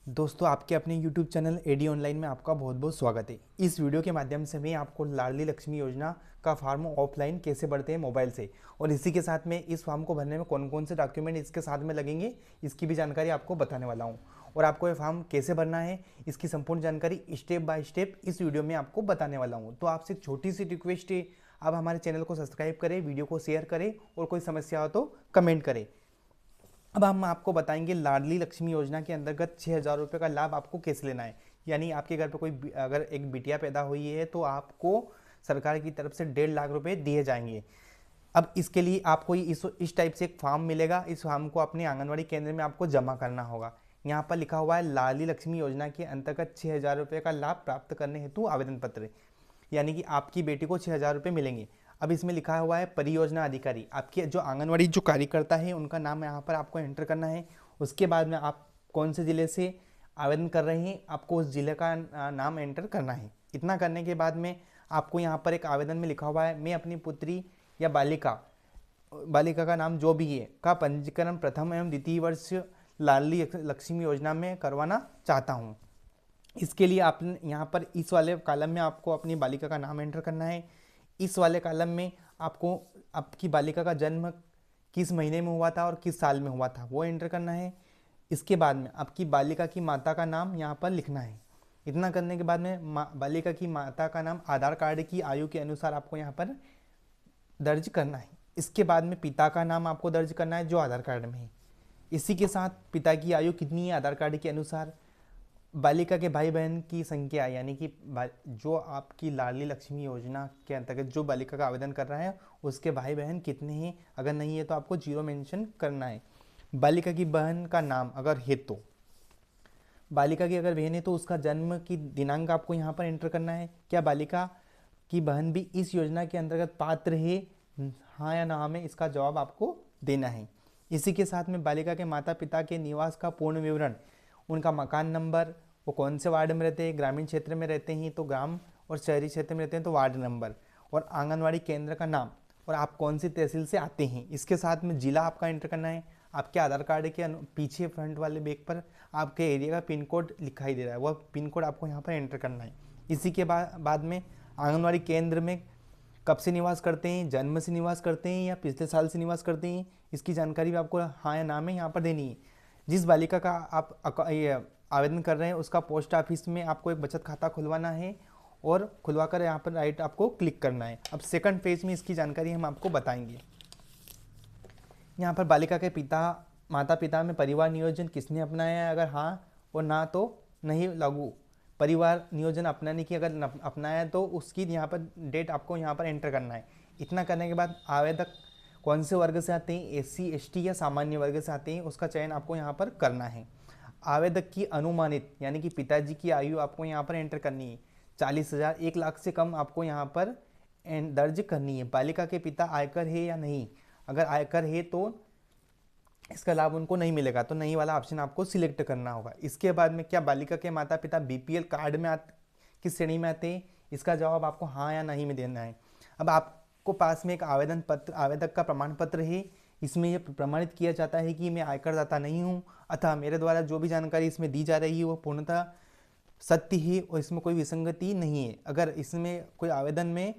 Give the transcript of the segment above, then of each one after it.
दोस्तों, आपके अपने YouTube चैनल एडी ऑनलाइन में आपका बहुत बहुत स्वागत है। इस वीडियो के माध्यम से मैं आपको लाडली लक्ष्मी योजना का फॉर्म ऑफलाइन कैसे भरते हैं मोबाइल से, और इसी के साथ में इस फॉर्म को भरने में कौन कौन से डॉक्यूमेंट इसके साथ में लगेंगे, इसकी भी जानकारी आपको बताने वाला हूँ। और आपको ये फॉर्म कैसे भरना है, इसकी संपूर्ण जानकारी स्टेप बाय स्टेप इस वीडियो में आपको बताने वाला हूँ। तो आपसे एक छोटी सी रिक्वेस्ट है, आप हमारे चैनल को सब्सक्राइब करें, वीडियो को शेयर करें और कोई समस्या हो तो कमेंट करें। अब हम आपको बताएंगे लाडली लक्ष्मी योजना के अंतर्गत 6,000 रुपये का लाभ आपको कैसे लेना है। यानी आपके घर पर कोई अगर एक बिटिया पैदा हुई है तो आपको सरकार की तरफ से 1.5 लाख रुपए दिए जाएंगे। अब इसके लिए आपको इस टाइप से एक फॉर्म मिलेगा। इस फॉर्म को अपने आंगनवाड़ी केंद्र में आपको जमा करना होगा। यहाँ पर लिखा हुआ है लाडली लक्ष्मी योजना के अंतर्गत 6,000 रुपये का लाभ प्राप्त करने हेतु आवेदन पत्र, यानी कि आपकी बेटी को 6,000 रुपये मिलेंगे। अब इसमें लिखा हुआ है परियोजना अधिकारी, आपकी जो आंगनवाड़ी जो कार्यकर्ता है उनका नाम यहाँ पर आपको एंटर करना है। उसके बाद में आप कौन से ज़िले से आवेदन कर रहे हैं, आपको उस ज़िले का नाम एंटर करना है। इतना करने के बाद में आपको यहाँ पर एक आवेदन में लिखा हुआ है, मैं अपनी पुत्री या बालिका का नाम जो भी है का पंजीकरण प्रथम एवं द्वितीय वर्ष लाडली लक्ष्मी योजना में करवाना चाहता हूँ। इसके लिए आप यहाँ पर इस वाले कॉलम में आपको अपनी बालिका का नाम एंटर करना है। इस वाले कॉलम में आपको आपकी बालिका का जन्म किस महीने में हुआ था और किस साल में हुआ था वो एंटर करना है। इसके बाद में आपकी बालिका की माता का नाम यहाँ पर लिखना है। इतना करने के बाद में बालिका की माता का नाम आधार कार्ड की आयु के अनुसार आपको यहाँ पर दर्ज करना है। इसके बाद में पिता का नाम आपको दर्ज करना है जो आधार कार्ड में है। इसी के साथ पिता की आयु कितनी है आधार कार्ड के अनुसार, बालिका के भाई बहन की संख्या, यानी कि जो आपकी लाडली लक्ष्मी योजना के अंतर्गत जो बालिका का आवेदन कर रहा है उसके भाई बहन कितने हैं, अगर नहीं है तो आपको 0 मेंशन करना है। बालिका की बहन का नाम अगर है तो, बालिका की अगर बहन है तो उसका जन्म की दिनांक आपको यहाँ पर एंटर करना है। क्या बालिका की बहन भी इस योजना के अंतर्गत पात्र है, हाँ या ना में इसका जवाब आपको देना है। इसी के साथ में बालिका के माता पिता के निवास का पूर्ण विवरण, उनका मकान नंबर, वो कौन से वार्ड में रहते हैं, ग्रामीण क्षेत्र में रहते हैं तो ग्राम, और शहरी क्षेत्र में रहते हैं तो वार्ड नंबर, और आंगनवाड़ी केंद्र का नाम, और आप कौन सी तहसील से आते हैं। इसके साथ में जिला आपका एंटर करना है। आपके आधार कार्ड के पीछे फ्रंट वाले बैग पर आपके एरिया का पिन कोड लिखाई दे रहा है, वह पिन कोड आपको यहाँ पर एंटर करना है। इसी के बाद में आंगनवाड़ी केंद्र में कब से निवास करते हैं, जन्म से निवास करते हैं या पिछले साल से निवास करते हैं, इसकी जानकारी भी आपको हाँ या ना में यहाँ पर देनी है। जिस बालिका का आप आवेदन कर रहे हैं उसका पोस्ट ऑफिस में आपको एक बचत खाता खुलवाना है, और खुलवाकर यहाँ पर राइट आपको क्लिक करना है। अब सेकंड पेज में इसकी जानकारी हम आपको बताएंगे। यहाँ पर बालिका के माता पिता में परिवार नियोजन किसने अपनाया है, अगर हाँ और ना तो नहीं लागू। परिवार नियोजन अपनाने की अगर अपनाया तो उसकी यहाँ पर डेट आपको यहाँ पर एंटर करना है। इतना करने के बाद आवेदक कौन से वर्ग से आते हैं, SC ST या सामान्य वर्ग से आते हैं, उसका चयन आपको यहाँ पर करना है। आवेदक की अनुमानित यानी कि पिताजी की आयु आपको यहाँ पर एंटर करनी है। 40,000, 1 लाख से कम आपको यहाँ पर दर्ज करनी है। बालिका के पिता आयकर है या नहीं, अगर आयकर है तो इसका लाभ उनको नहीं मिलेगा, तो नहीं वाला ऑप्शन आपको सिलेक्ट करना होगा। इसके बाद में क्या बालिका के माता पिता BPL कार्ड में किस श्रेणी में आते हैं, इसका जवाब आपको हाँ या नहीं में देना है। अब आपको पास में एक आवेदन पत्र, आवेदक का प्रमाण पत्र है। इसमें यह प्रमाणित किया जाता है कि मैं आयकरदाता नहीं हूँ, अतः मेरे द्वारा जो भी जानकारी इसमें दी जा रही है वो पूर्णतः सत्य है और इसमें कोई विसंगति नहीं है। अगर इसमें कोई आवेदन में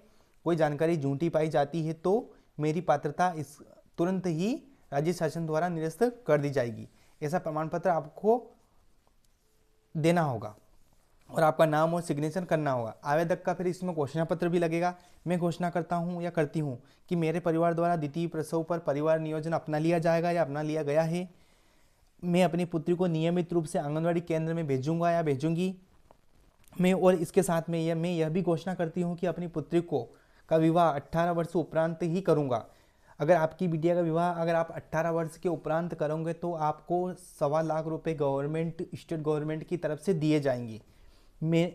कोई जानकारी झूठी पाई जाती है तो मेरी पात्रता इस तुरंत ही राज्य शासन द्वारा निरस्त कर दी जाएगी। ऐसा प्रमाण पत्र आपको देना होगा और आपका नाम और सिग्नेचर करना होगा। आवेदक का फिर इसमें घोषणा पत्र भी लगेगा। मैं घोषणा करता हूँ या करती हूँ कि मेरे परिवार द्वारा द्वितीय प्रसव पर परिवार नियोजन अपना लिया जाएगा या अपना लिया गया है। मैं अपनी पुत्री को नियमित रूप से आंगनवाड़ी केंद्र में भेजूंगा या भेजूंगी मैं, और इसके साथ में मैं यह भी घोषणा करती हूँ कि अपनी पुत्री का विवाह 18 वर्ष उपरांत ही करूँगा। अगर आपकी बिटिया का विवाह अगर आप 18 वर्ष के उपरांत करोगे तो आपको 1.25 लाख रुपए स्टेट गवर्नमेंट की तरफ से दिए जाएंगे। मैं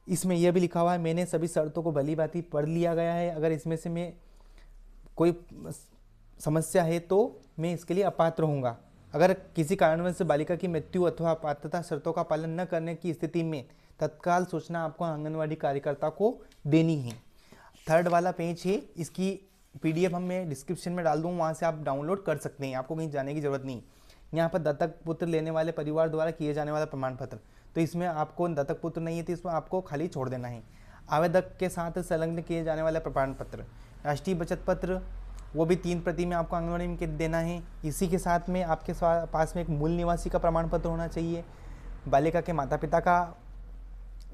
इसमें यह भी लिखा हुआ है, मैंने सभी शर्तों को भली भांति पढ़ लिया गया है। अगर इसमें से मैं कोई समस्या है तो मैं इसके लिए अपात्र होऊंगा। अगर किसी कारणवश से बालिका की मृत्यु अथवा पात्रता शर्तों का पालन न करने की स्थिति में तत्काल सूचना आपको आंगनवाड़ी कार्यकर्ता को देनी है। थर्ड वाला पेज है, इसकी PDF हम मैं डिस्क्रिप्शन में डाल दूँ, वहाँ से आप डाउनलोड कर सकते हैं, आपको कहीं जाने की ज़रूरत नहीं। यहाँ पर दत्तक पुत्र लेने वाले परिवार द्वारा किए जाने वाला प्रमाण पत्र, तो इसमें आपको दत्तक पुत्र नहीं है तो इसमें आपको खाली छोड़ देना है। आवेदक के साथ संलग्न किए जाने वाले प्रमाण पत्र, राष्ट्रीय बचत पत्र, वो भी 3 प्रति में आपको आंगनबाड़ी में देना है। इसी के साथ में आपके पास में एक मूल निवासी का प्रमाण पत्र होना चाहिए, बालिका के माता पिता का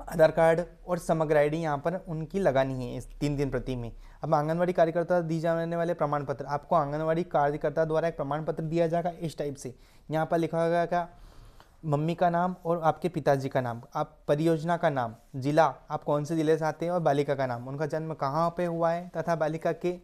आधार कार्ड और समग्र आईडी यहाँ पर उनकी लगानी है इस 3 प्रति में। अब आंगनवाड़ी कार्यकर्ता दी जाने वाले प्रमाण पत्र, आपको आंगनवाड़ी कार्यकर्ता द्वारा एक प्रमाण पत्र दिया जाएगा इस टाइप से। यहाँ पर लिखा होगा क्या, मम्मी का नाम और आपके पिताजी का नाम, आप परियोजना का नाम, जिला आप कौन से जिले से आते हैं, और बालिका का नाम, उनका जन्म कहाँ पे हुआ है तथा बालिका के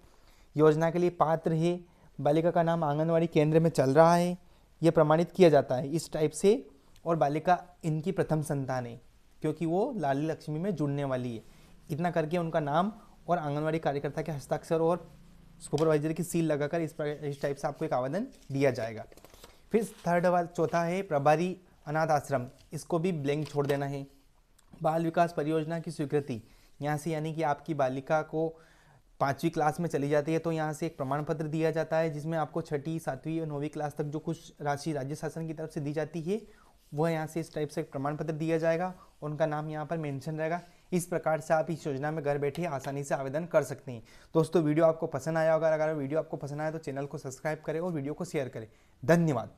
योजना के लिए पात्र है, बालिका का नाम आंगनवाड़ी केंद्र में चल रहा है, ये प्रमाणित किया जाता है इस टाइप से। और बालिका इनकी प्रथम संतान है क्योंकि वो लाडली लक्ष्मी में जुड़ने वाली है। इतना करके उनका नाम और आंगनवाड़ी कार्यकर्ता के हस्ताक्षर और सुपरवाइजर की सील लगाकर इस टाइप से आपको एक आवेदन दिया जाएगा। फिर चौथा है प्रभारी अनाथ आश्रम, इसको भी ब्लैंक छोड़ देना है। बाल विकास परियोजना की स्वीकृति, यहाँ से यानी कि आपकी बालिका को 5वीं क्लास में चली जाती है तो यहाँ से एक प्रमाण पत्र दिया जाता है जिसमें आपको 6ठी 7वीं और 9वीं क्लास तक जो कुछ राशि राज्य शासन की तरफ से दी जाती है वह यहाँ से इस टाइप से एक प्रमाण पत्र दिया जाएगा, उनका नाम यहाँ पर मेंशन रहेगा। इस प्रकार से आप इस योजना में घर बैठे आसानी से आवेदन कर सकते हैं। दोस्तों वीडियो आपको पसंद आया होगा, अगर वीडियो आपको पसंद आया तो चैनल को सब्सक्राइब करें और वीडियो को शेयर करें। धन्यवाद।